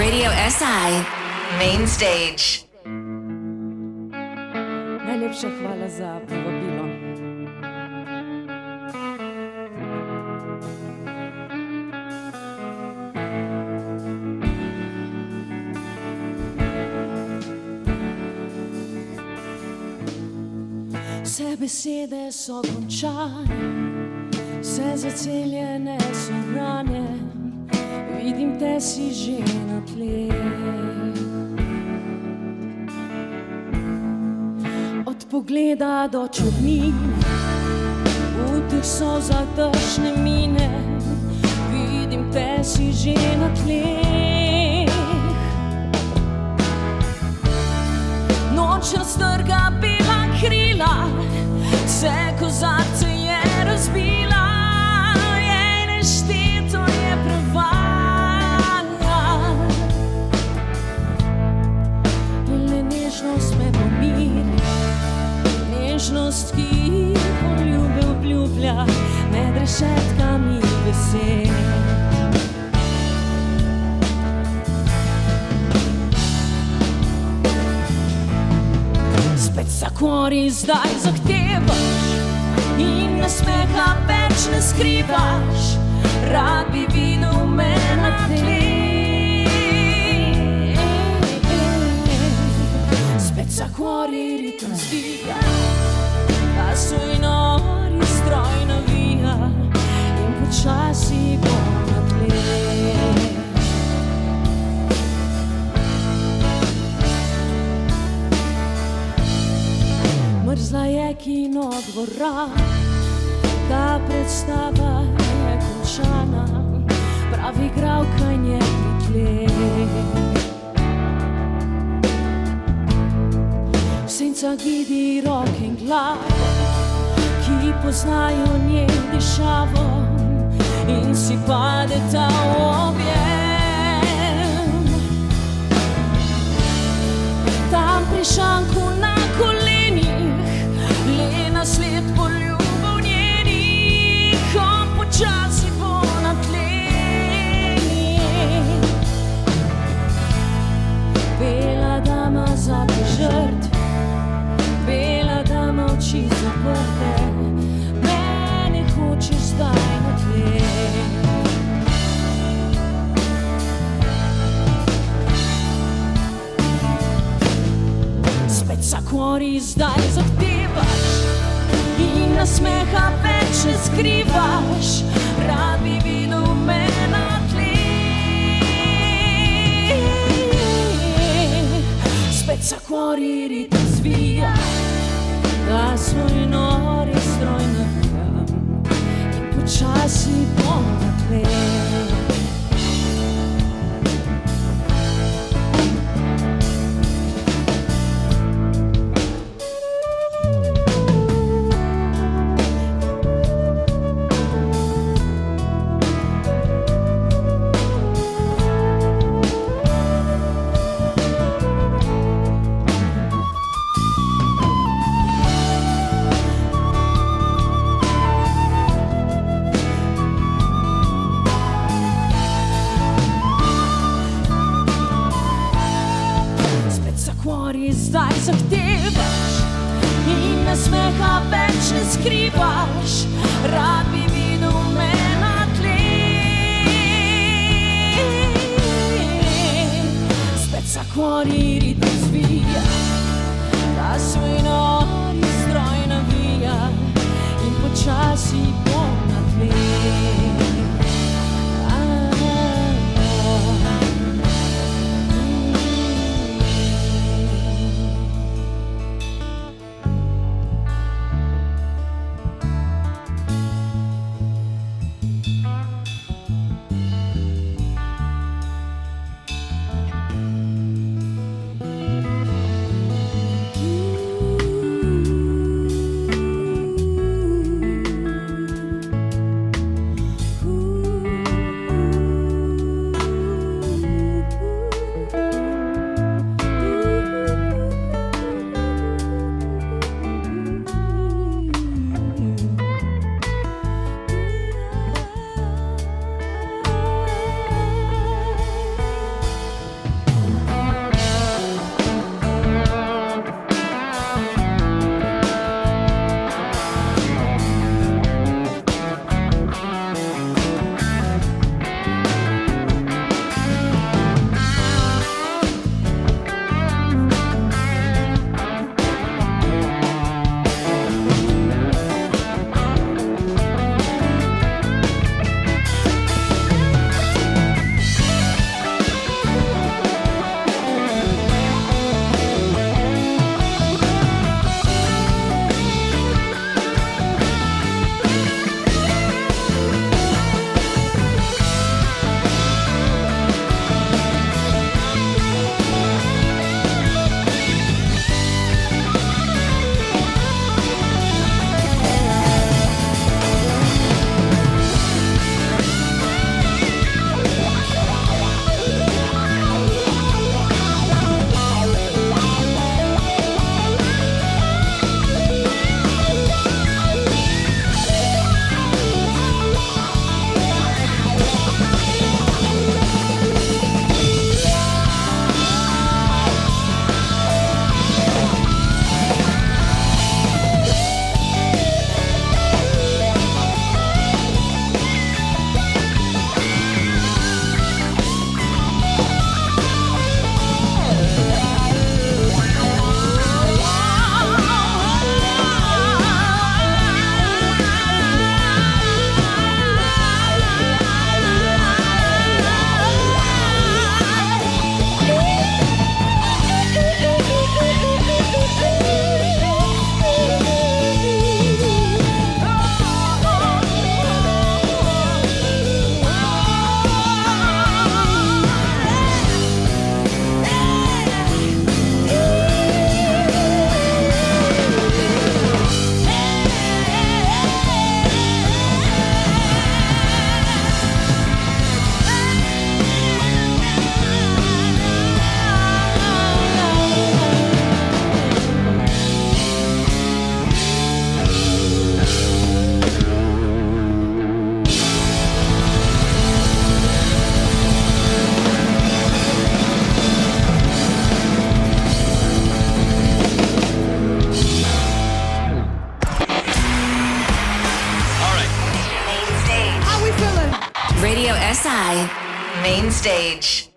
Radio SI Main Stage. Najlepša hvala za povabilo. Vse besede so končane, vse zaceljene so rane, vidim te si že na tleh. Od pogleda do črnine, v teh solzah dešne mine, vidim te si že na tleh. Noč raztrga bela krila, vse kozarce je razbila, jej nešteto je prevara. In le nežnost me pomiri, nežnost, ki poljube obljublja med rešetkami besed. Spet zakori zdaj zahtevaš in nasmeha več ne skrivaš, rad bi videl me na tleh. Spet zakori ritem zvija, ta svoj nori stroj navija in počasi bo na tleh. Mrzla je kino dvorana, ta predstava je končana, pravi igralka nje pri tleh. V sencah vidi roke in glave, ki poznajo njen dišavo in si padeta v objem. Tam pri šanku na kolenih, Lena sled poljubov njenih, on počasi bo na tleh. Bela dama zadnje žrtve, bela dama oči zaprte, mene hočeš zdaj na tleh. Spet zakori zdaj zahtevaš in nasmeha več ne skrivaš, rad bi videl me na tleh. Spet zakori ritem zvija, da svoj nori stroj navija in počasi bo na tleh. Zdaj zahtevaš in nasmeha več ne skrivaš, rad bi videl me na tleh. Spet zakori ritem zvija, da svoj nori stroj navija in počasi bo na tleh. SI. Main stage.